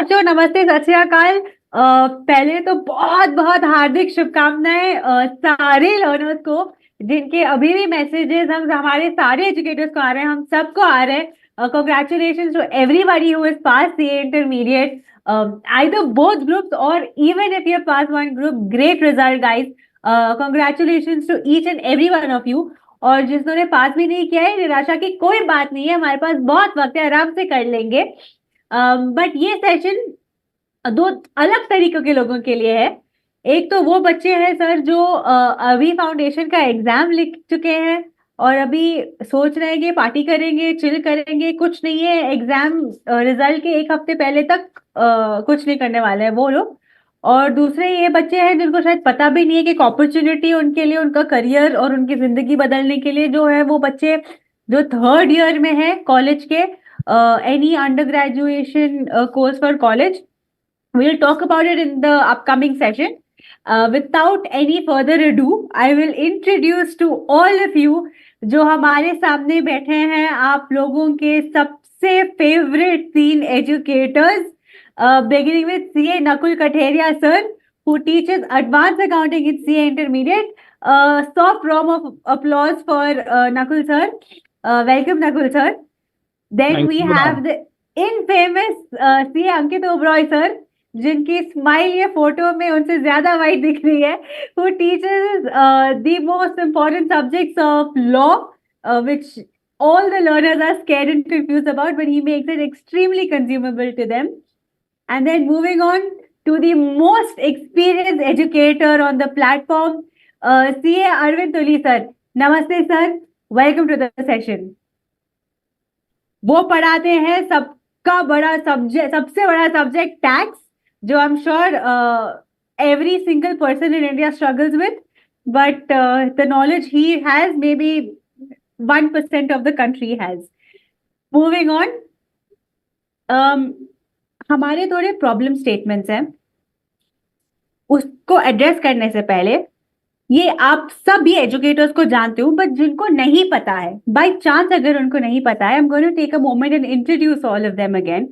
बच्चों नमस्ते सत श्री अकाल। पहले तो बहुत बहुत हार्दिक शुभकामनाएं सारे लर्नर्स को जिनके अभी भी मैसेजेस हम हमारे सारे एजुकेटर्स को आ रहे हैं, हम सबको आ रहे हैं। Congratulations to everybody who has passed CA intermediate, either both groups or even if you have passed one group, great result guys. Congratulations to each and every one of you. और जिसने पास भी नहीं किया है, निराशा की कोई बात नहीं है, हमारे पास बहुत वक्त है, आराम से कर लेंगे। बट ये सेशन दो अलग तरीकों के लोगों के लिए है। एक तो वो बच्चे हैं सर जो अभी फाउंडेशन का एग्जाम लिख चुके हैं और अभी सोच रहे हैं कि पार्टी करेंगे, चिल करेंगे, कुछ नहीं है, एग्जाम रिजल्ट के एक हफ्ते पहले तक कुछ नहीं करने वाले हैं वो लोग। और दूसरे ये बच्चे हैं जिनको शायद पता भी नहीं है कि अपॉर्चुनिटी उनके लिए, उनका करियर और उनकी जिंदगी बदलने के लिए जो है, वो बच्चे जो थर्ड ईयर में है कॉलेज के, any undergraduation course for college. We'll talk about it in the upcoming session. Without any further ado, I will introduce to all of you जो हमारे सामने बैठे हैं, आप लोगों के सबसे favourite 3 educators, beginning with CA Nakul Katheria sir, who teaches advanced accounting in CA intermediate. Soft round of applause for Nakul sir. Welcome Nakul sir. Then thank we you have ma'am. the infamous CA Ankit Oberoi sir, जिनकी smile ये photo में उनसे ज्यादा white दिख रही है, who teaches the most important subjects of law, which all the learners are scared and confused about, but he makes it extremely consumable to them. And then moving on to the most experienced educator on the platform, CA Arvind Tuli sir. Namaste sir, welcome to the session. वो पढ़ाते हैं सबका बड़ा subject, सबसे बड़ा subject tax, जो आई am sure every single person in India struggles with, but the knowledge he has, maybe 1% of the country has. Moving on, हमारे थोड़े प्रॉब्लम स्टेटमेंट्स हैं, उसको एड्रेस करने से पहले, ये आप सभी एजुकेटर्स को जानते हो, बट जिनको नहीं पता है, बाय चांस अगर उनको नहीं पता है, I am going to take a moment and introduce all of them again,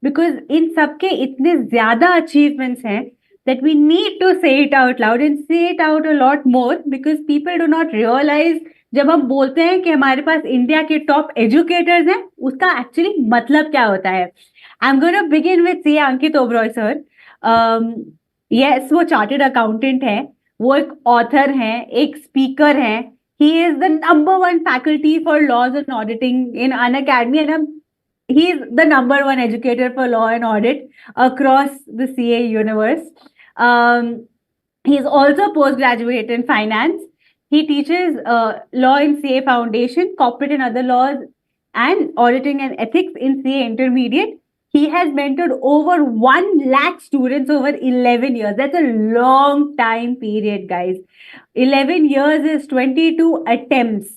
because इन सबके इतने ज्यादा अचीवमेंट्स हैं that we need to say it out loud and say it out a lot more, because people do not realize, जब हम बोलते हैं कि हमारे पास इंडिया के टॉप एजुकेटर्स हैं, उसका एक्चुअली मतलब क्या होता है। I am going to begin with C Ankit Oberoi sir. Yes, वो चार्टर्ड अकाउंटेंट है, वो एक ऑथर हैं, एक स्पीकर हैं, he is the number 1 faculty for laws and auditing in Unacademy, and he is the number 1 educator for law and audit across the CA universe. He is also postgraduate in finance. He teaches law in CA Foundation, corporate and other laws, and auditing and ethics in CA Intermediate. He has mentored over 1 lakh students over 11 years. That's a long time period, guys. 11 years is 22 attempts.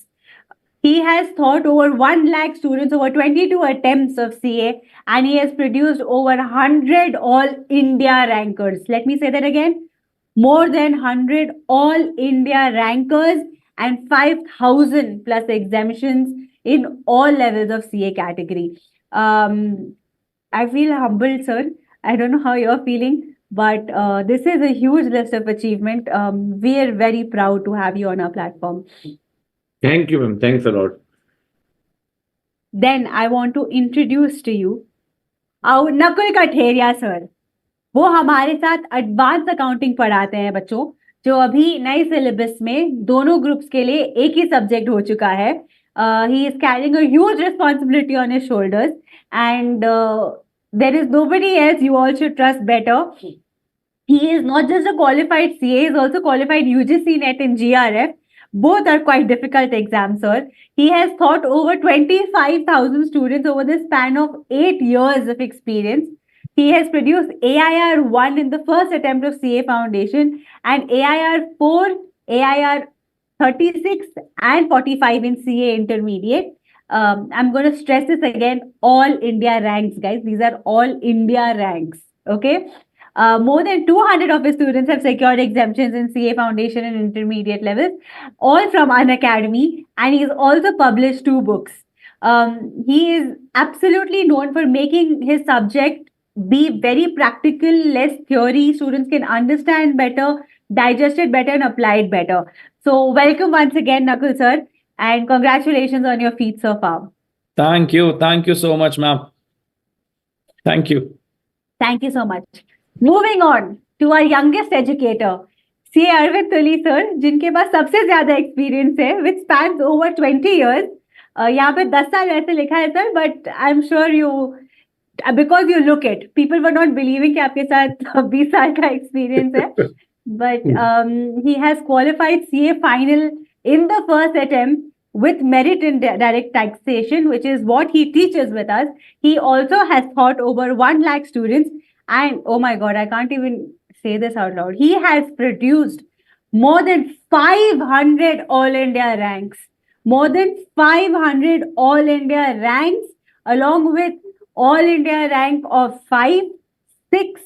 He has taught over 1 lakh students over 22 attempts of CA, and he has produced over 100 All India rankers. Let me say that again. More than 100 All India rankers and 5,000 plus exemptions in all levels of CA category. I feel humbled, sir. I don't know how you're feeling, but this is a huge list of achievement. We are very proud to have you on our platform. Thank you ma'am, thanks a lot. Then I want to introduce to you our Nakul Katheria sir. वो हमारे साथ advance accounting पढ़ाते हैं बच्चों, जो अभी नए syllabus में दोनों ग्रुप्स के लिए एक ही सब्जेक्ट हो चुका है। He is carrying a huge responsibility on his shoulders, and there is nobody else you all should trust better. He is not just a qualified CA, he is also qualified UGC NET and GRF. Both are quite difficult exams, sir. He has taught over 25,000 students over the span of 8 years of experience. He has produced AIR 1 in the first attempt of CA Foundation, and AIR 4, AIR 36 and 45 in CA Intermediate. I'm going to stress this again, all India ranks, guys. These are all India ranks, okay? More than 200 of his students have secured exemptions in CA Foundation and intermediate levels, all from Unacademy, and he's also published 2 books. He is absolutely known for making his subject be very practical, less theory. Students can understand better, digest it better, and apply it better. So, welcome once again, Nakul sir, and congratulations on your feat so far. Thank you. Thank you so much, ma'am. Thank you. Thank you so much. Moving on to our youngest educator, C.A. Arvind Tuli sir, जिनके पास सबसे ज्यादा experience है, which spans over 20 years. यहाँ पे 10 साल ऐसे लिखा है sir, but I'm sure you, because you look it, people were not believing कि आपके साथ 20 साल का एक्सपीरियंस है, but he has qualified CA final in the first attempt with merit in direct taxation, which is what he teaches with us. He also has taught over 1 lakh students, and oh my God, I can't even say this out loud. He has produced more than 500 All India ranks, more than 500 All India ranks, along with All India rank of 5, 6,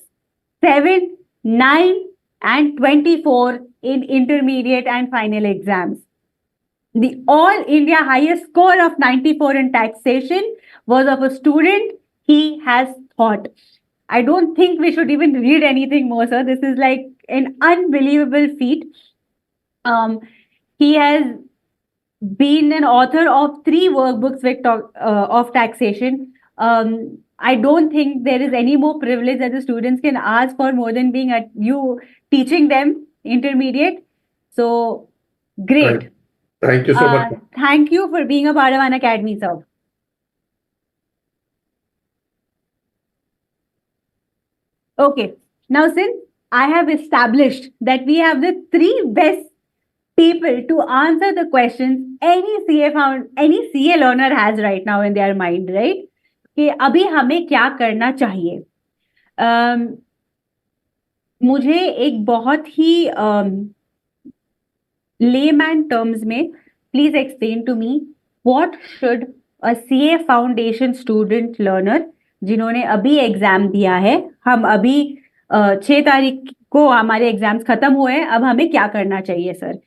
7, 9, and 24 in intermediate and final exams. The All India highest score of 94 in taxation was of a student he has taught. I don't think we should even read anything more, sir. This is like an unbelievable feat. He has been an author of 3 workbooks of taxation. I don't think there is any more privilege that the students can ask for more than being at you teaching them intermediate. So great. Thank you so much. Thank you for being a part of Unacademy, sir. Okay, now since I have established that we have the 3 best people to answer the questions any CA learner has right now in their mind, right? कि अभी हमें क्या करना चाहिए? मुझे एक बहुत ही layman terms में please explain to me what should a CA foundation student learner जिन्होंने अभी एग्जाम दिया है, हम अभी 6 तारीख को हमारे एग्जाम्स खत्म हुए हैं, अब हमें क्या करना चाहिए sir?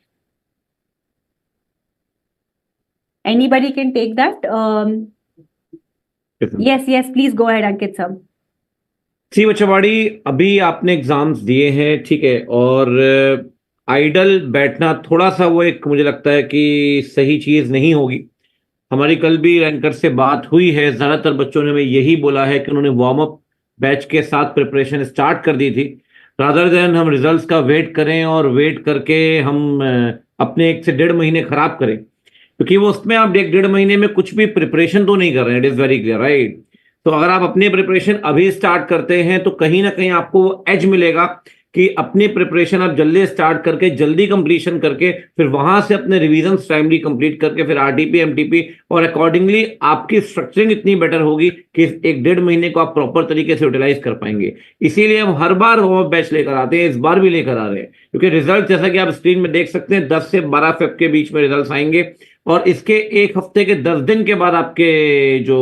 Anybody can take that? Yes, please go ahead, Ankit sir. सी बच्चवाड़ी, अभी आपने एग्जाम्स दिए हैं, ठीक है, और आइडल बैठना थोड़ा सा वो एक मुझे लगता है कि सही चीज नहीं होगी। हमारी कल भी रैंकर से बात हुई है, ज्यादातर बच्चों ने हमें यही बोला है कि उन्होंने वार्म अप बैच के साथ प्रिपरेशन स्टार्ट कर दी थी, रादर देन हम रिजल्ट्स का वेट करें और वेट करके हम अपने 1 से 1.5 महीने खराब करें, क्योंकि वो उसमें आप 1-1.5 महीने में कुछ भी प्रिपरेशन तो नहीं कर रहे हैं। It is very clear, right? तो अगर आप अपनी प्रिपरेशन अभी स्टार्ट करते हैं तो कहीं ना कहीं आपको एज मिलेगा कि अपनी प्रिपरेशन आप जल्दी स्टार्ट करके जल्दी कंप्लीशन करके फिर वहां से अपने रिवीजन टाइमली कंप्लीट करके फिर आरटीपी एमटीपी, और अकॉर्डिंगली आपकी स्ट्रक्चरिंग इतनी बेटर होगी कि 1-1.5 महीने को आप प्रॉपर तरीके से यूटिलाइज कर पाएंगे। इसीलिए हम हर बार वार्म बैच लेकर आते हैं, इस बार भी लेकर आ रहे हैं, क्योंकि रिजल्ट जैसा कि आप स्क्रीन में देख सकते हैं 10 से 12 फेब के बीच में रिजल्ट आएंगे, और इसके 1 हफ्ते के 10 दिन के बाद आपके जो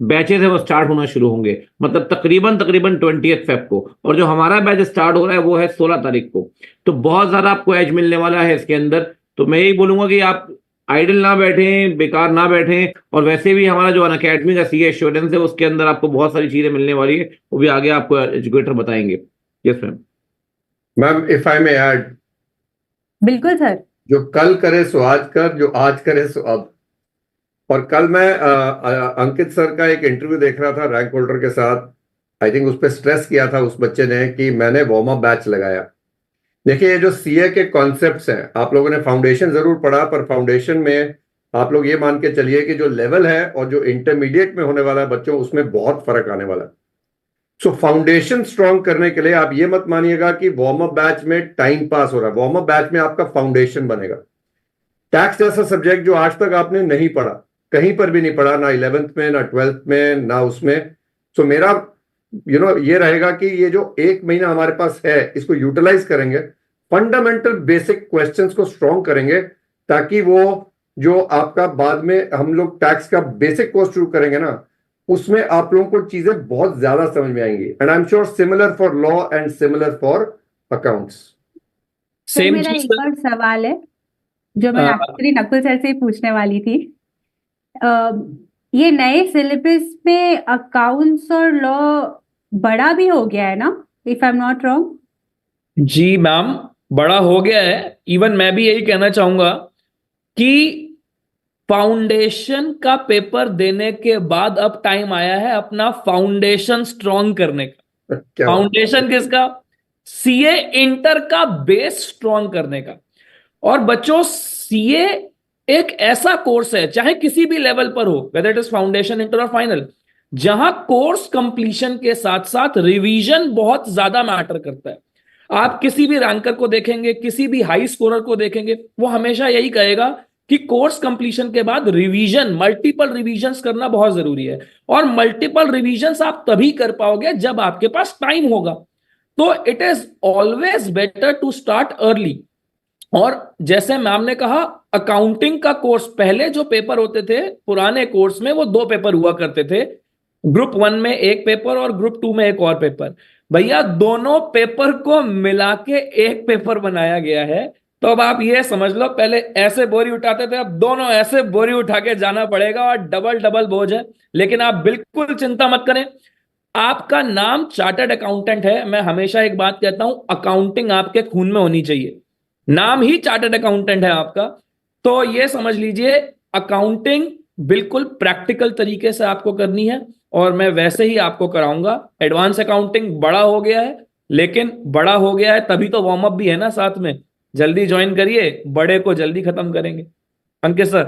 बैचेस है वो स्टार्ट होना शुरू होंगे, मतलब तकरीबन 20 फेब को, और जो हमारा बैच स्टार्ट हो रहा है वो है 16 तारीख को। तो बहुत ज्यादा आपको एज मिलने वाला है इसके अंदर। तो मैं यही बोलूंगा कि आप आइडल ना बैठें, बेकार ना बैठें, और वैसे भी हमारा जो अनअकैडमी का सीए एश्योरेंस है उसके अंदर आपको बहुत सारी चीजें मिलने वाली है, वो भी आगे आपको एजुकेटर बताएंगे। Yes ma'am. Ma'am, if I may add. बिल्कुल सर। जो कल करे सो आज कर, जो आज करे सो अब। और कल मैं अंकित सर का एक इंटरव्यू देख रहा था रैंक होल्डर के साथ। आई थिंक उस पर स्ट्रेस किया था उस बच्चे ने कि मैंने वार्म अप बैच लगाया। देखिए, ये जो सीए के कॉन्सेप्ट्स हैं, आप लोगों ने फाउंडेशन जरूर पढ़ा, पर फाउंडेशन में आप लोग ये मान के चलिए कि जो लेवल है और जो इंटरमीडिएट में होने वाला है बच्चों, उसमें बहुत फर्क आने वाला है। सो फाउंडेशन स्ट्रॉन्ग करने के लिए आप ये मत मानिएगा कि वार्म अप बैच में टाइम पास हो रहा है। वार्म अप बैच में आपका फाउंडेशन बनेगा। टैक्स जैसा सब्जेक्ट जो आज तक आपने नहीं पढ़ा, कहीं पर भी नहीं पढ़ा, ना 11th में, ना 12th में, ना उसमें। सो मेरा ये रहेगा कि ये जो 1 महीना हमारे पास है, इसको यूटिलाइज करेंगे, फंडामेंटल बेसिक क्वेश्चंस को स्ट्रॉन्ग करेंगे, ताकि वो जो आपका बाद में हम लोग टैक्स का बेसिक कोर्स शुरू करेंगे ना, उसमें आप लोगों को चीजें बहुत ज्यादा समझ में आएंगी। And I am sure similar for law and similar for accounts. Same मेरा एक और सवाल है जो मैं एक्चुअली नकुल सर से ही पूछने वाली थी। ये नए सिलेबस में अकाउंट्स और लॉ बड़ा भी हो गया है ना, if I am not wrong? जी मैम, बड़ा हो गया है। इवन मैं भी यही कहना चाहूंगा कि फाउंडेशन का पेपर देने के बाद अब टाइम आया है अपना फाउंडेशन स्ट्रॉन्ग करने का। क्या बात। फाउंडेशन किसका? सीए इंटर का बेस स्ट्रॉन्ग करने का। और बच्चों, सीए एक ऐसा कोर्स है, चाहे किसी भी लेवल पर हो, whether it is foundation, inter और फाइनल, जहां कोर्स कंप्लीशन के साथ साथ रिवीजन बहुत ज्यादा मैटर करता है। आप किसी भी रैंकर को देखेंगे, किसी भी हाई स्कोरर को देखेंगे, वो हमेशा यही कहेगा कि कोर्स कंप्लीशन के बाद रिवीजन, मल्टीपल रिवीजन्स करना बहुत जरूरी है। और मल्टीपल रिवीजन्स आप तभी कर पाओगे जब आपके पास टाइम होगा। तो it is always better to start early. और जैसे मैम ने कहा, अकाउंटिंग का कोर्स, पहले जो पेपर होते थे पुराने कोर्स में, वो 2 पेपर हुआ करते थे। ग्रुप 1 में एक पेपर और ग्रुप 2 में एक और पेपर। भैया दोनों पेपर को मिला के एक पेपर बनाया गया है। तो अब आप ये समझ लो, पहले ऐसे बोरी उठाते थे, अब दोनों ऐसे बोरी उठा के जाना पड़ेगा और डबल डबल बोझ है। लेकिन आप बिल्कुल चिंता मत करें, आपका नाम चार्टर्ड अकाउंटेंट है। मैं हमेशा एक बात कहता हूं, अकाउंटिंग आपके खून में होनी चाहिए। नाम ही चार्टर्ड अकाउंटेंट है आपका। तो ये समझ लीजिए, अकाउंटिंग बिल्कुल प्रैक्टिकल तरीके से आपको करनी है, और मैं वैसे ही आपको कराऊंगा। एडवांस अकाउंटिंग बड़ा हो गया है, लेकिन बड़ा हो गया है तभी तो वार्म अप भी है ना साथ में। जल्दी ज्वाइन करिए, बड़े को जल्दी खत्म करेंगे। अंकित सर।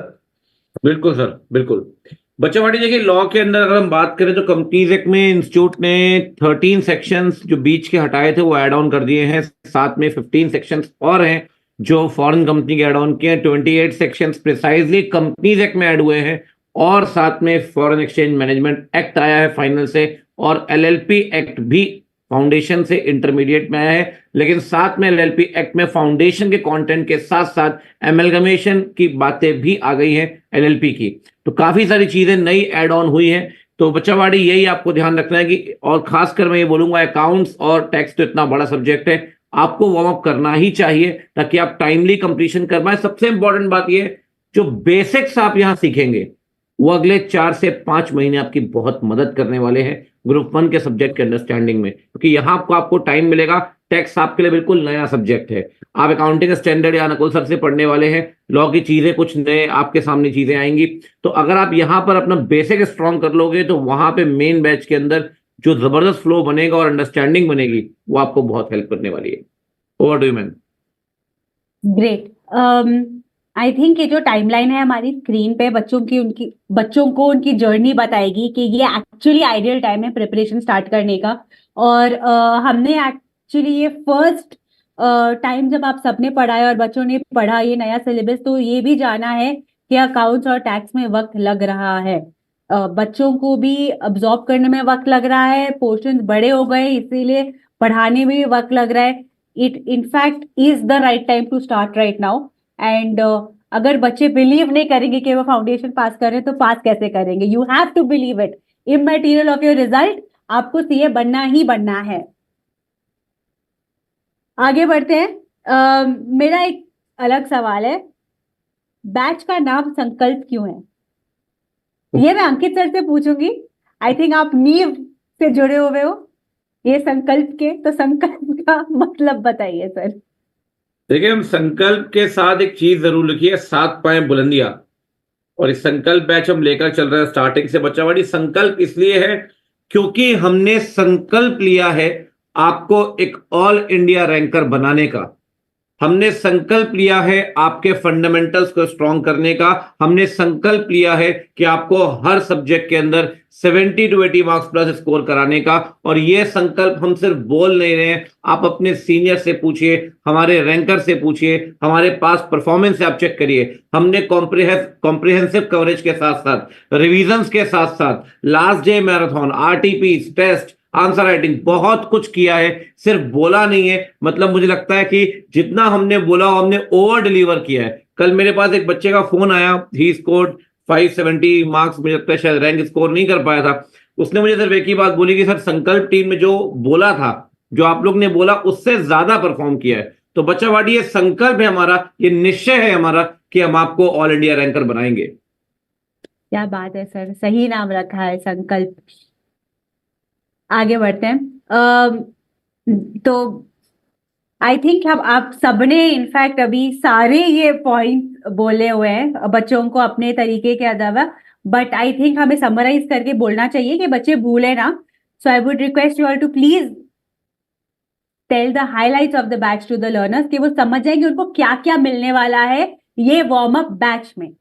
बिल्कुल सर, बिल्कुल। बच्चों देखिए, लॉ के अंदर अगर हम बात करें तो कंपनीज एक्ट में इंस्टीट्यूट ने 13 सेक्शंस जो बीच के हटाए थे वो ऐड ऑन कर दिए हैं। साथ में 15 सेक्शंस और हैं जो फॉरेन कंपनी के ऐड ऑन किए हैं। 28 सेक्शंस प्रिसाइजली कंपनीज एक्ट में ऐड हुए हैं। और साथ में फॉरेन एक्सचेंज मैनेजमेंट एक्ट आया है फाइनल से, और एलएलपी एक्ट भी फाउंडेशन से इंटरमीडिएट में आया है। लेकिन साथ में एलएलपी एक्ट में फाउंडेशन के कंटेंट के साथ साथ एमलगमेशन की बातें भी आ गई हैं एलएलपी की। तो काफी सारी चीजें नई ऐड ऑन हुई हैं। तो बच्चावाड़ी यही आपको ध्यान रखना है कि, और खासकर मैं ये बोलूंगा, अकाउंट्स और टैक्स तो इतना बड़ा सब्जेक्ट है, आपको वार्म अप करना ही चाहिए ताकि आप टाइमली कंप्लीशन कर पाए। सबसे इंपॉर्टेंट बात यह, जो बेसिक्स आप यहां सीखेंगे वो अगले 4 से 5 महीने आपकी बहुत मदद करने वाले हैं ग्रुप 1 के सब्जेक्ट के अंडरस्टैंडिंग में, क्योंकि यहां आपको टाइम मिलेगा। टैक्स आपके लिए बिल्कुल नया सब्जेक्ट है। आप अकाउंटिंग स्टैंडर्ड या नकुल सर से पढ़ने वाले हैं, लॉ की चीजें कुछ नए आपके सामने चीजें आएंगी। तो अगर आप यहां पर अपना बेसिक स्ट्रॉन्ग कर लोगे तो वहां पे मेन बैच के अंदर जो जबरदस्त फ्लो बनेगा और अंडरस्टैंडिंग बनेगी, वो आपको बहुत हेल्प करने वाली है। Over to you ma'am. Great. I think ये जो टाइमलाइन है हमारी स्क्रीन पे, बच्चों को उनकी जर्नी बताएगी कि ये एक्चुअली आइडियल टाइम है प्रिपरेशन स्टार्ट करने का। और हमने एक्चुअली ये फर्स्ट टाइम जब आप सबने पढ़ा है और बच्चों ने पढ़ा ये नया सिलेबस, तो ये भी जाना है कि अकाउंट्स और टैक्स में वक्त लग रहा है। बच्चों को भी अब्जॉर्ब करने में वक्त लग रहा है, पोर्शंस बड़े हो गए इसीलिए पढ़ाने में भी वक्त लग रहा है। It in fact is the right time to start right now. And अगर बच्चे बिलीव नहीं करेंगे कि वो फाउंडेशन पास कर रहे हैं तो पास कैसे करेंगे? You have to believe it. Immaterial of your result, आपको सीए बनना ही बनना है। आगे बढ़ते हैं। मेरा एक अलग सवाल है, बैच का नाम संकल्प क्यों है? ये मैं अंकित सर से पूछूंगी। आई थिंक आप नींव से जुड़े हुए हो ये संकल्प के, तो संकल्प का मतलब बताइए सर। देखिए, हम संकल्प के साथ एक चीज जरूर लिखी है, 7 पाएं बुलंदियां। और इस संकल्प बैच हम लेकर चल रहे हैं स्टार्टिंग से। बच्चावाड़ी संकल्प इसलिए है क्योंकि हमने संकल्प लिया है आपको एक ऑल इंडिया रैंकर बनाने का। हमने संकल्प लिया है आपके फंडामेंटल्स को स्ट्रॉन्ग करने का। हमने संकल्प लिया है कि आपको हर सब्जेक्ट के अंदर 70 to 80 मार्क्स प्लस स्कोर कराने का। और यह संकल्प हम सिर्फ बोल नहीं रहे हैं, आप अपने सीनियर से पूछिए, हमारे रैंकर से पूछिए, हमारे पास परफॉर्मेंस से आप चेक करिए। हमने कॉम्प्रिहेंसिव कवरेज के साथ साथ, रिविजन्स के साथ साथ, last day marathon, RTP, test, answer writing, बहुत कुछ किया है, सिर्फ बोला नहीं है। मतलब मुझे लगता है कि जितना हमने बोला हमने ओवर डिलीवर किया है। कल मेरे पास एक बच्चे का फोन आया, ही स्कोर्ड 570 मार्क्स, मुझे लगता है शायद रैंक स्कोर नहीं कर पाया था। उसने मुझे सिर्फ एक ही बात बोली कि सर संकल्प टीम में जो बोला था, जो आप लोग ने बोला उससे ज्यादा परफॉर्म किया है। तो बच्चा वाड़ी, ये संकल्प है हमारा, ये निश्चय है हमारा कि हम आपको ऑल इंडिया रैंकर बनाएंगे। क्या बात है सर, सही नाम रखा है संकल्प। आगे बढ़ते हैं। तो आई थिंक हम आप सबने इनफैक्ट अभी सारे ये पॉइंट बोले हुए हैं बच्चों को अपने तरीके के अलावा, बट आई थिंक हमें समराइज करके बोलना चाहिए कि बच्चे भूले ना। So I would request you all to please tell the highlights of the batch to the learners कि वो समझ जाएंगे उनको क्या क्या मिलने वाला है ये वार्म अप बैच में।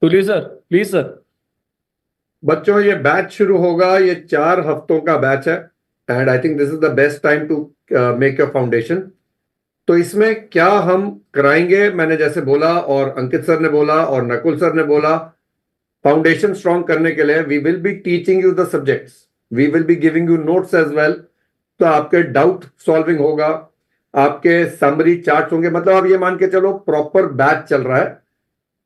तुली सर, प्लीज सर। बच्चों, ये बैच शुरू होगा, ये 4 हफ्तों का बैच है and I think this is the best time to make your foundation. तो इसमें क्या हम कराएंगे, मैंने जैसे बोला और अंकित सर ने बोला और नकुल सर ने बोला, फाउंडेशन स्ट्रॉन्ग करने के लिए we will be teaching you the subjects, we will be giving you notes as well. तो आपके डाउट सॉल्विंग होगा, आपके समरी चार्ट होंगे, मतलब आप ये मान के चलो प्रॉपर बैच चल रहा है।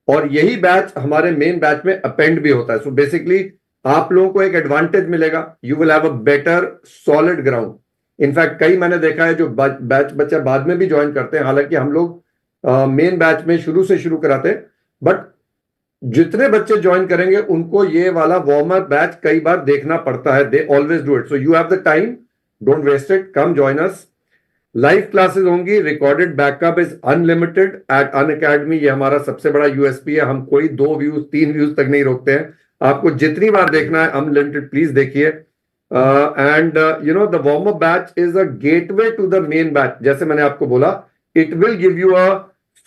और यही बैच हमारे मेन बैच में अपेंड भी होता है। सो बेसिकली आप लोगों को एक एडवांटेज मिलेगा, you will have a better solid ground. In fact कई मैंने देखा है जो बैच बच्चा बाद में भी ज्वाइन करते हैं, हालांकि हम लोग मेन बैच में शुरू से शुरू कराते हैं, बट जितने बच्चे ज्वाइन करेंगे उनको ये वाला वार्म अप बैच कई बार देखना पड़ता है। They always do it, so you have the time, don't waste it, come join us. Live classes होंगी, recorded backup is unlimited at Unacademy. ये हमारा सबसे बड़ा यूएसपी है, हम कोई 2 व्यूज 3 व्यूज तक नहीं रोकते हैं। आपको जितनी बार देखना है अनलिमिटेड, प्लीज देखिए। And you know the warm up batch is a gateway to the main batch. जैसे मैंने आपको बोला, it will give you a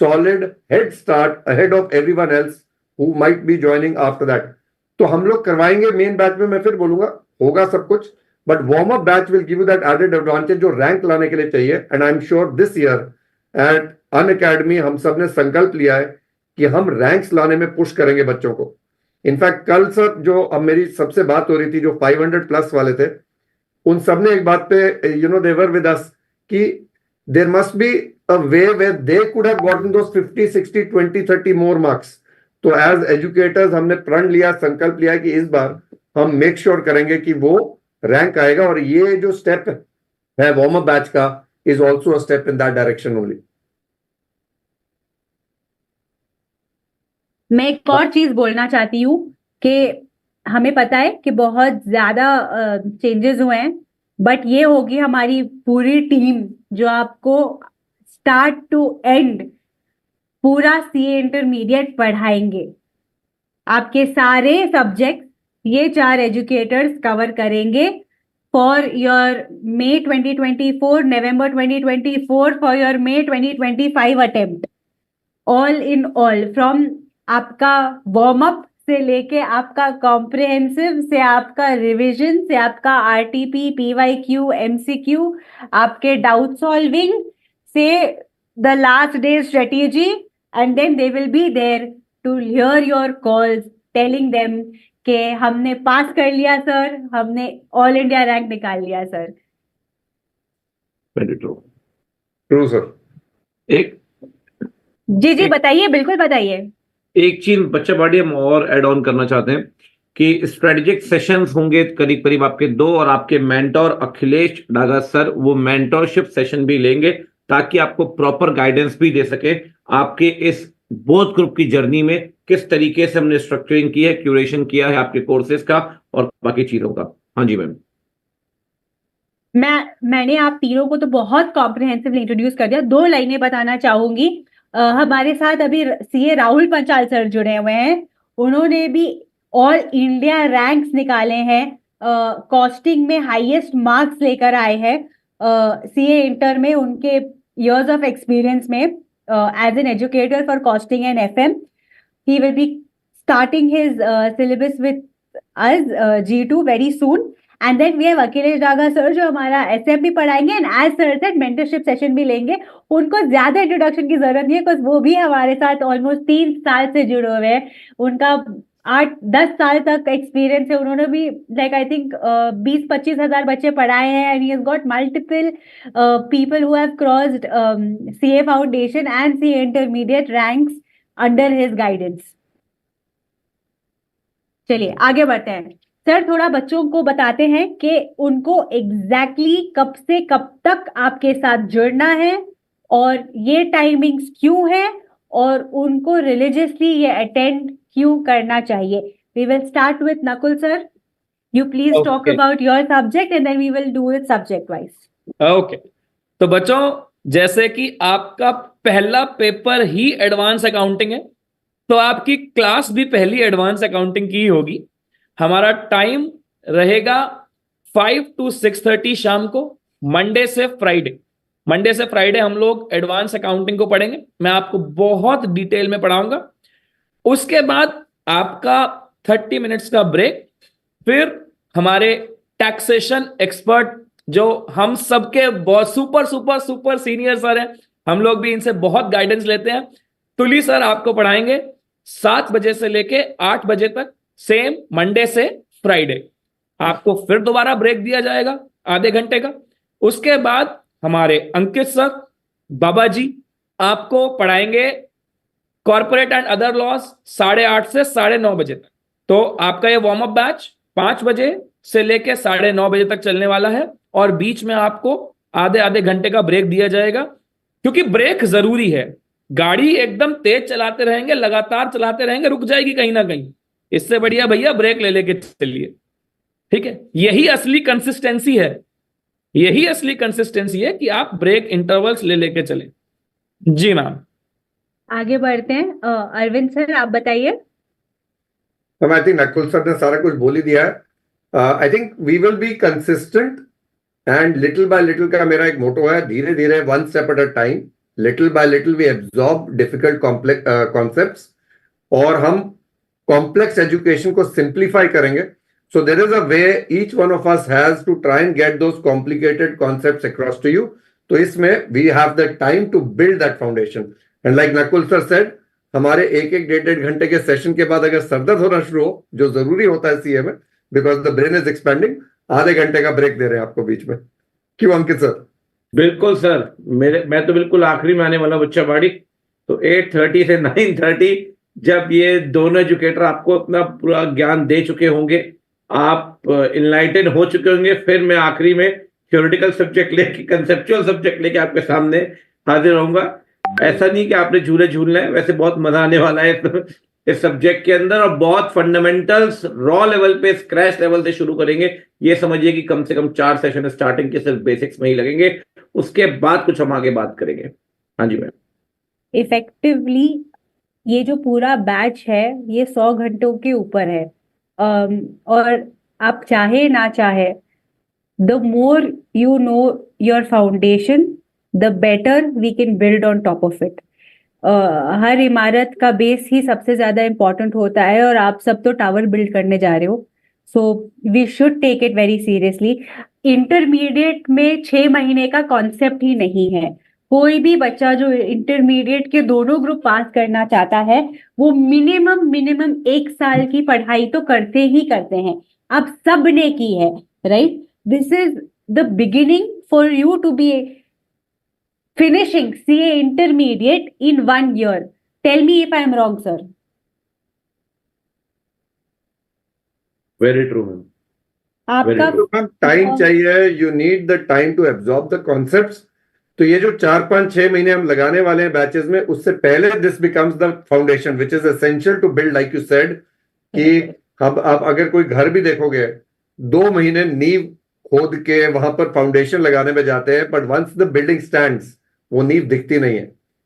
solid head start ahead of everyone else who might be joining after that. तो हम लोग करवाएंगे main batch में, मैं फिर बोलूंगा होगा सब कुछ, but warm up batch will give you that added advantage जो रैंक लाने के लिए चाहिए। And I am sure this year at Unacademy हम सब ने संकल्प लिया है कि हम रैंक्स लाने में पुश करेंगे बच्चों को। इनफैक्ट कल सर जो अब मेरी सबसे बात हो रही थी, जो 500 प्लस वाले थे, उन सब ने एक बात पे you know they were with us कि there must be a way where they could have gotten those 50 60 20 30 more marks. तो एज एजुकेटर्स हमने प्रण लिया, संकल्प लिया कि इस बार हम मेक श्योर करेंगे कि वो रैंक आएगा। और ये जो स्टेप है वार्म अप बैच का is also a step in that direction only. मैं एक और चीज बोलना चाहती हूँ कि हमें पता है कि बहुत ज्यादा चेंजेस हुए हैं, बट ये होगी हमारी पूरी टीम जो आपको स्टार्ट टू एंड पूरा सीए इंटरमीडिएट पढ़ाएंगे। आपके सारे सब्जेक्ट ये 4 एजुकेटर्स कवर करेंगे for your May 2024, November 2024, for your May 2025 attempt. All in all, from आपका वार्म अप से लेके आपका कॉम्प्रिहेंसिव से आपका रिवीजन से आपका आरटीपी, पीवाईक्यू, एमसीक्यू, आपके डाउट सॉल्विंग से the last day strategy, and then they will be there to hear your calls telling them कि हमने पास कर लिया सर, हमने ऑल इंडिया रैंक निकाल लिया sir. Very true. True sir. एक जी बताइए, बिल्कुल बताइए। एक चीज बच्चा बॉडी हम और ऐड ऑन करना चाहते हैं कि स्ट्रेटेजिक सेशंस होंगे करीब करीब आपके 2, और आपके मेंटोर अखिलेश डागा सर वो मेंटोरशिप सेशन भी लेंगे ताकि आपको प्रॉपर गाइडेंस भी दे सके आपके इस बोथ ग्रुप की जर्नी में किस तरीके से हमने स्ट्रक्चरिंग की है, क्यूरेशन किया है आपके कोर्सेज का और बाकी चीजों का। हाँ जी मैम। मैंने आप तीनों को तो बहुत कॉम्प्रिहेंसिवली इंट्रोड्यूस कर दिया। 2 लाइनें बताना चाहूंगी। हमारे साथ अभी सीए राहुल पंचाल सर जुड़े हुए हैं, उन्होंने भी ऑल इंडिया रैंक्स निकाले हैं, कॉस्टिंग में हाईएस्ट मार्क्स लेकर आए हैं सीए इंटर में उनके years of experience में as an educator for costing and FM. He will be starting his syllabus with us G2 very soon. And then we have Akhilesh Daga sir जो हमारा SM भी पढ़ाएंगे, and as sir said mentorship session भी लेंगे। उनको ज्यादा introduction की जरूरत नहीं है बिकॉज वो भी हमारे साथ ऑलमोस्ट 3 साल से जुड़े हुए हैं। उनका 8-10 साल तक एक्सपीरियंस है। उन्होंने भी लाइक आई थिंक 20-25 हजार बच्चे पढ़ाए हैं, and he has got multiple people who have crossed CA foundation and CA intermediate ranks under his guidance. चलिए आगे बढ़ते हैं। सर थोड़ा बच्चों को बताते हैं कि उनको एग्जैक्टली कब से कब तक आपके साथ जुड़ना है और ये टाइमिंग्स क्यों है और उनको रिलीजियसली ये अटेंड क्यों करना चाहिए। We will start with Nakul sir. You please talk Okay. about your subject and then we will do it subject wise. Okay, तो बच्चों जैसे कि आपका पहला पेपर ही एडवांस अकाउंटिंग है, तो आपकी क्लास भी पहली एडवांस अकाउंटिंग की ही होगी। हमारा टाइम रहेगा 5 to 6:30 शाम को, मंडे से फ्राइडे। मंडे से फ्राइडे हम लोग एडवांस अकाउंटिंग को पढ़ेंगे, मैं आपको बहुत डिटेल में पढ़ाऊंगा। उसके बाद आपका 30 मिनट्स का ब्रेक, फिर हमारे टैक्सेशन एक्सपर्ट जो हम सबके बहुत super super super senior sir हैं, हम लोग भी इनसे बहुत गाइडेंस लेते हैं, तुली सर आपको पढ़ाएंगे 7 बजे से लेके 8 बजे तक, सेम मंडे से फ्राइडे। आपको फिर दोबारा ब्रेक दिया जाएगा आधे घंटे का। उसके बाद हमारे अंकित सर, बाबा जी आपको पढ़ाएंगे कॉर्पोरेट एंड अदर लॉज 8:30 से 9:30 बजे तक। तो आपका ये वार्म अप बैच 5 बजे से लेके 9:30 बजे तक चलने वाला है, और बीच में आपको आधे आधे घंटे का ब्रेक दिया जाएगा, क्योंकि ब्रेक जरूरी है। गाड़ी एकदम तेज चलाते रहेंगे, लगातार चलाते रहेंगे, रुक जाएगी कहीं ना कहीं। इससे बढ़िया भैया ब्रेक ले लेके चलिए, ठीक है। यही असली कंसिस्टेंसी है, यही असली कंसिस्टेंसी है कि आप ब्रेक इंटरवल्स ले लेके चलें। जी मैम। आगे बढ़ते हैं। अरविंद सर आप बताइए। आई थिंक नकुल सर ने सारा कुछ बोल ही दिया है। I think we will be consistent and little by little का मेरा एक मोटो है, धीरे धीरे, one step at a time, little by little we absorb difficult concepts, और हम कॉम्प्लेक्स एजुकेशन को सिंप्लीफाई करेंगे। So there is a way each one of us has to try and get those complicated concepts across to you. तो इसमें we have the time to build that foundation. And like Nakul sir said, हमारे एक 1.5 घंटे के session के बाद अगर सरदर्द होना शुरू हो, जो जरूरी होता है सीए में, because the brain is expanding, आधे घंटे का ब्रेक दे रहे हैं आपको बीच में। क्यों अंकित सर? बिल्कुल सर, मैं तो बिल्कुल आखिरी में आने वाला बच्चा बाड़ी, तो 8:30 से 9:30 जब ये दोनों एजुकेटर आपको अपना पूरा ज्ञान दे चुके होंगे, आप इनलाइटेड हो चुके होंगे, फिर मैं आखिरी में थ्योरेटिकल सब्जेक्ट लेके, कंसेप्चुअल सब्जेक्ट लेके आपके सामने हाजिर होऊंगा। ऐसा नहीं कि आपने झूले झूलना है, वैसे बहुत मजा आने वाला है इस सब्जेक्ट के अंदर, और बहुत फंडामेंटल्स रॉ लेवल पे, स्क्रैच लेवल से शुरू करेंगे। ये समझिए कि कम से कम 4 सेशन स्टार्टिंग के सिर्फ बेसिक्स में ही लगेंगे, उसके बाद कुछ हम आगे बात करेंगे। हाँ जी मैम। इफेक्टिवली ये जो पूरा बैच है ये 100 घंटों के ऊपर है, और आप चाहे ना चाहे, the more you know your foundation the better we can build on top of it. हर इमारत का बेस ही सबसे ज्यादा इम्पोर्टेंट होता है, और आप सब तो टावर बिल्ड करने जा रहे हो, so we should take it very seriously. Intermediate में 6 महीने का कॉन्सेप्ट ही नहीं है। कोई भी बच्चा जो इंटरमीडिएट के दोनों ग्रुप पास करना चाहता है, वो मिनिमम 1 साल की पढ़ाई तो करते ही करते हैं। आप सब ने की है, right? This is the beginning for you to be finishing CA intermediate in 1 year. Tell me if I am wrong, sir. Very true ma'am. आपका टाइम चाहिए, you need the time to absorb the concepts. तो ये जो 4-5-6 महीने हम लगाने वाले हैं बैचेस में, उससे पहले this becomes the foundation which is essential to build, like you said, कि अब आप अगर कोई घर भी देखोगे, 2 महीने नींव खोद के वहां पर फाउंडेशन लगाने में जाते हैं, but once the building stands, वो नींव दिखती नहीं है।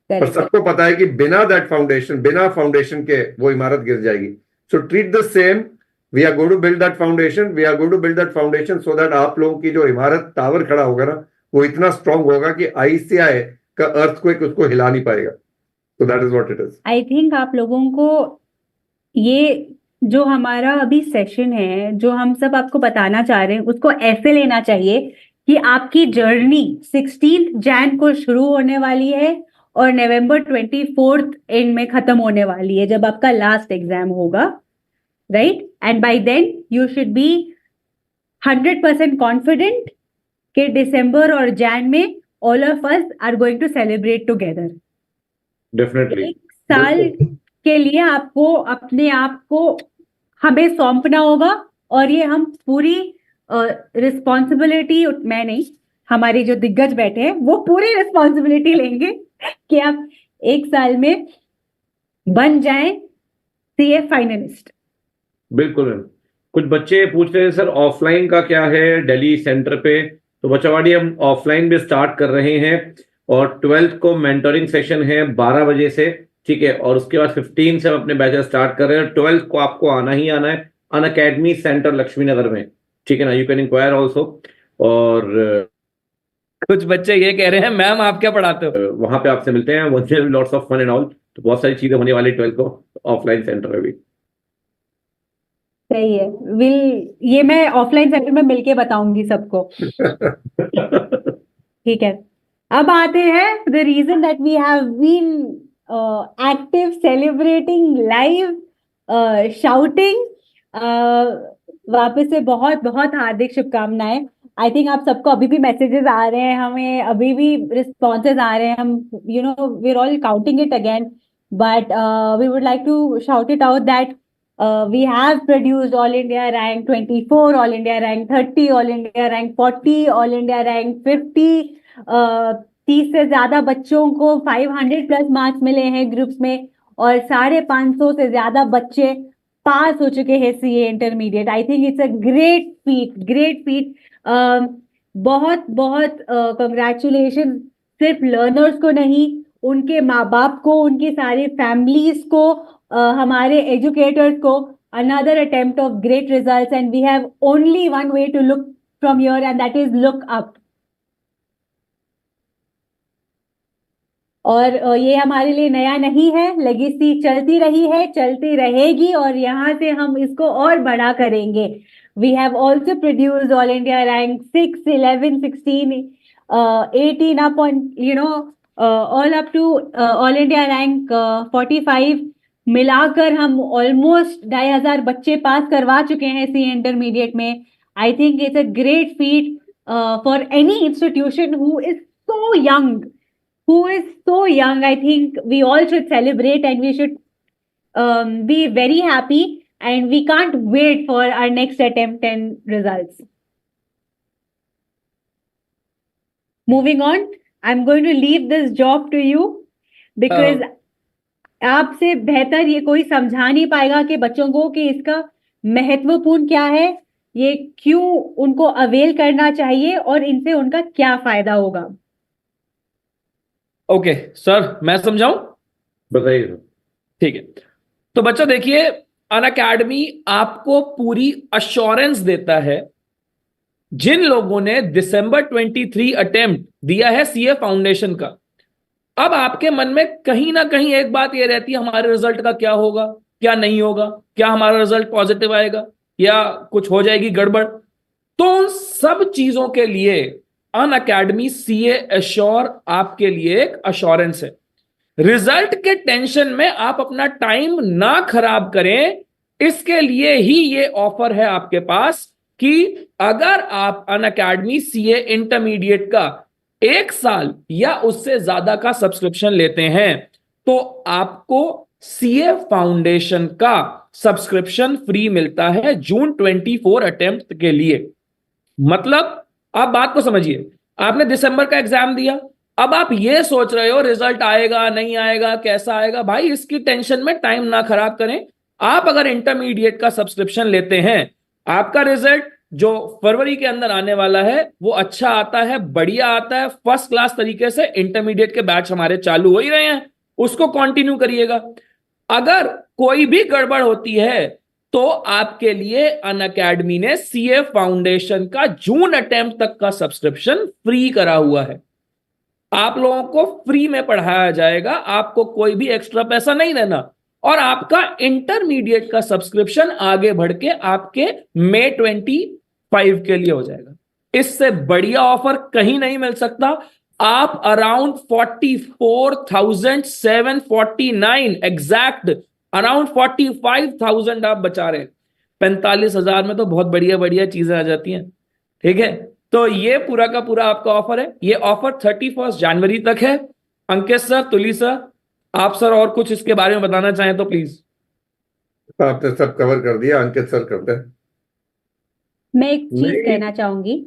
पर सबको पता है कि बिना दैट फाउंडेशन, बिना फाउंडेशन के वो इमारत गिर जाएगी। So treat the same, we are going to build that foundation, we are going to build that foundation so that आप लोगों की जो इमारत, टावर खड़ा होगा ना, वो इतना स्ट्रांग होगा कि ICI का अर्थक्वेक उसको हिला नहीं पाएगा। सो that is what it is. I think आप लोगों को ये जो हमारा अभी सेशन है, जो हम सब आपको बताना चाह रहे हैं, उसको ऐसे लेना चाहिए कि आपकी जर्नी 16 जैन को शुरू होने वाली है और नवंबर 24 एंड में खत्म होने वाली है, जब आपका लास्ट एग्जाम होगा, right? And by then you should be 100% confident कि दिसंबर और जैन में all of us are going to celebrate together. Definitely 1 साल के लिए आपको अपने आप को हमें सौंपना होगा, और ये हम पूरी रिस्पॉन्सिबिलिटी, मैं नहीं, हमारे जो दिग्गज बैठे हैं वो पूरी रिस्पॉन्सिबिलिटी लेंगे कि आप 1 साल में बन जाएं CA फाइनलिस्ट। बिल्कुल मैम। कुछ बच्चे पूछ रहे हैं सर ऑफलाइन का क्या है दिल्ली सेंटर पे। तो बच्चावाड़ी हम ऑफलाइन भी स्टार्ट कर रहे हैं और 12th को मेंटोरिंग सेशन है 12 बजे से, ठीक है। और उसके बाद 15 से हम अपने बैचेस स्टार्ट कर रहे हैं। 12th को आपको आना ही आना है Unacademy centre Laxmi Nagar में, ठीक है ना। You can enquire also. और कुछ बच्चे ये कह रहे हैं मैम आप क्या पढ़ाते हो? वहां पे आपसे मिलते हैं, lots of fun and all. तो बहुत सारी चीजें होने वाली 12th को ऑफलाइन सेंटर में भी। सही है। ये मैं ऑफलाइन सेंटर में मिलके बताऊंगी सबको। ठीक है। अब आते हैं the reason that we have been active, celebrating, live, shouting. वापस से बहुत बहुत हार्दिक शुभकामनाएं। आई थिंक आप सबको अभी भी मैसेजेस आ रहे हैं, हमें अभी भी रिस्पॉन्सेज आ रहे हैं। हम we are all counting it again, but we would like to shout it out that we have produced All India rank 24, All India rank 30, All India rank 40, All India rank 50। 30 से ज्यादा बच्चों को 500 plus marks मिले हैं groups में, और 550 से ज्यादा बच्चे पास हो चुके हैं CA intermediate. I think it's a great feet, great feet. बहुत बहुत कंग्रेचुलेशन सिर्फ लर्नर्स को नहीं, उनके माँ बाप को, उनकी सारी फैमिलीज को, हमारे एजुकेटर्स को। another attempt of great results, and we have only one way to look from here, and that is look up। और ये हमारे लिए नया नहीं है, लेगेसी चलती रही है, चलती रहेगी, और यहाँ से हम इसको और बड़ा करेंगे। We have also produced all India rank 6, 11, 16, 18 up on all up to all India rank 45। मिलाकर हम ऑलमोस्ट 2500 बच्चे पास करवा चुके हैं सी इंटरमीडिएट में। I think it's a great feet for any institution who is so young, I think we all should celebrate, and we should be very happy, and we can't wait for our next attempt and results. Moving on, I'm going to leave this job to you, because आपसे बेहतर ये कोई समझा नहीं पाएगा कि बच्चों को कि इसका महत्वपूर्ण क्या है, ये क्यों उनको अवेल करना चाहिए, और इनसे उनका क्या फायदा होगा। ओके सर, मैं समझाऊं? बताइए। ठीक है। तो बच्चों देखिए, अन अकेडमी आपको पूरी अश्योरेंस देता है। जिन लोगों ने दिसंबर 23 अटेम्प्ट दिया है सीए फाउंडेशन का, अब आपके मन में कहीं ना कहीं एक बात ये रहती है, हमारे रिजल्ट का क्या होगा, क्या नहीं होगा, क्या हमारा रिजल्ट पॉजिटिव आएगा या कुछ हो जाएगी गड़बड़। तो उन सब चीजों के लिए अन अकेडमी सीए एश्योर आपके लिए एक अश्योरेंस है। रिजल्ट के टेंशन में आप अपना टाइम ना खराब करें, इसके लिए ही ये ऑफर है आपके पास कि अगर आप अन अकेडमी सीए इंटरमीडिएट का 1 साल या उससे ज्यादा का सब्सक्रिप्शन लेते हैं तो आपको सीए फाउंडेशन का सब्सक्रिप्शन फ्री मिलता है जून 24 अटेम्प्ट के लिए। मतलब आप बात को समझिए, आपने दिसंबर का एग्जाम दिया, अब आप ये सोच रहे हो रिजल्ट आएगा नहीं आएगा, कैसा आएगा। भाई इसकी टेंशन में टाइम ना खराब करें। आप अगर इंटरमीडिएट का सब्सक्रिप्शन लेते हैं, आपका रिजल्ट जो फरवरी के अंदर आने वाला है वो अच्छा आता है, बढ़िया आता है, फर्स्ट क्लास तरीके से। इंटरमीडिएट के बैच हमारे चालू हो ही रहे हैं, उसको कंटिन्यू करिएगा। अगर कोई भी गड़बड़ होती है तो आपके लिए अन अकेडमी ने सीए फाउंडेशन का जून अटेम्प्ट तक का सब्सक्रिप्शन फ्री करा हुआ है। आप लोगों को फ्री में पढ़ाया जाएगा, आपको कोई भी एक्स्ट्रा पैसा नहीं देना, और आपका इंटरमीडिएट का सब्सक्रिप्शन आगे बढ़ के आपके मई 25 के लिए हो जाएगा। इससे बढ़िया ऑफर कहीं नहीं मिल सकता। आप अराउंड 44,749 एग्जैक्ट अराउंड 45,000 आप बचा रहे हैं। 45,000 में तो बहुत बढ़िया बढ़िया चीजें आ जाती हैं। ठीक है, तो ये पूरा का पूरा आपका ऑफर है। ये ऑफर 31 जनवरी तक है। अंकित सर, तुली सर, आप सर और कुछ इसके बारे में बताना चाहें तो प्लीज। आपने सब कवर कर दिया, अंकित सर करते हैं। मैं एक चीज कहना चाहूंगी।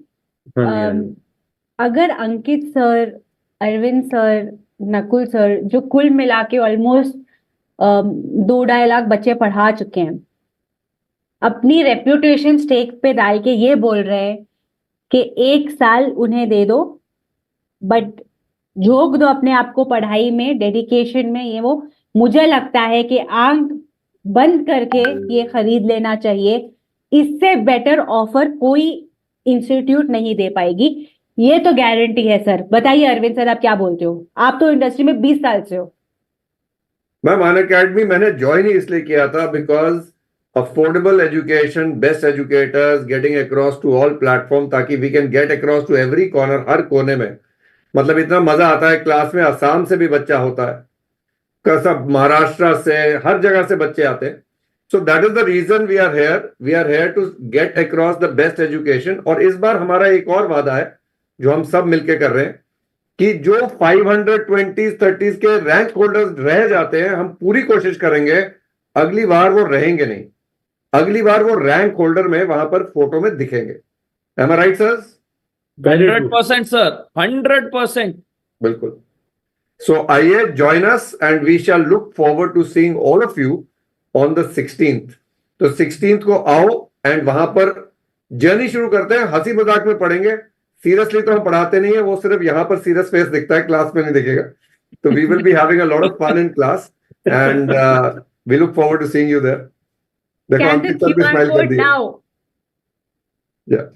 अगर Ankit sir, Arvind sir, Nakul sir, जो कुल मिला के ऑलमोस्ट 2-2.5 लाख बच्चे पढ़ा चुके हैं, अपनी रेप्यूटेशन स्टेक पे डाल के ये बोल रहे हैं कि 1 साल उन्हें दे दो, बट झोंक दो अपने आप को पढ़ाई में, डेडिकेशन में, ये वो। मुझे लगता है कि आंख बंद करके ये खरीद लेना चाहिए। इससे बेटर ऑफर कोई इंस्टीट्यूट नहीं दे पाएगी, ये तो गारंटी है सर। बताइए अरविंद सर, आप क्या बोलते हो? आप तो इंडस्ट्री में 20 साल से हो। मैम, अनअकैडमी मैंने ज्वाइन ही इसलिए किया था because affordable education, best educators, getting across to all platform, ताकि we can get across to every corner, हर कोने में। मतलब इतना मजा आता है क्लास में, असम से भी बच्चा होता है, सब महाराष्ट्र से, हर जगह से बच्चे आते हैं। So that is the reason we are here to get across the best education. और इस बार हमारा एक और वादा है जो हम सब मिलके कर रहे हैं कि जो 520s 30s के रैंक होल्डर्स रह जाते हैं, हम पूरी कोशिश करेंगे अगली बार वो रहेंगे नहीं, अगली बार वो रैंक होल्डर में वहां पर फोटो में दिखेंगे। Am I right, sir? 100% sir, 100%। बिल्कुल। So आइए, join us and we shall look forward to seeing all of you on the 16th। तो 16th को आओ एंड वहां पर जर्नी शुरू करते हैं। हंसी मजाक में पढ़ेंगे, सीरियसली तो हम पढ़ाते नहीं है, वो सिर्फ यहाँ पर सीरियस फेस दिखता है, क्लास में नहीं दिखेगा। तो we will be having a lot of fun in class and we look forward to seeing you there. देखो, Scan the अंकित सर भी QR स्माइल कर code दिए। now. Yeah.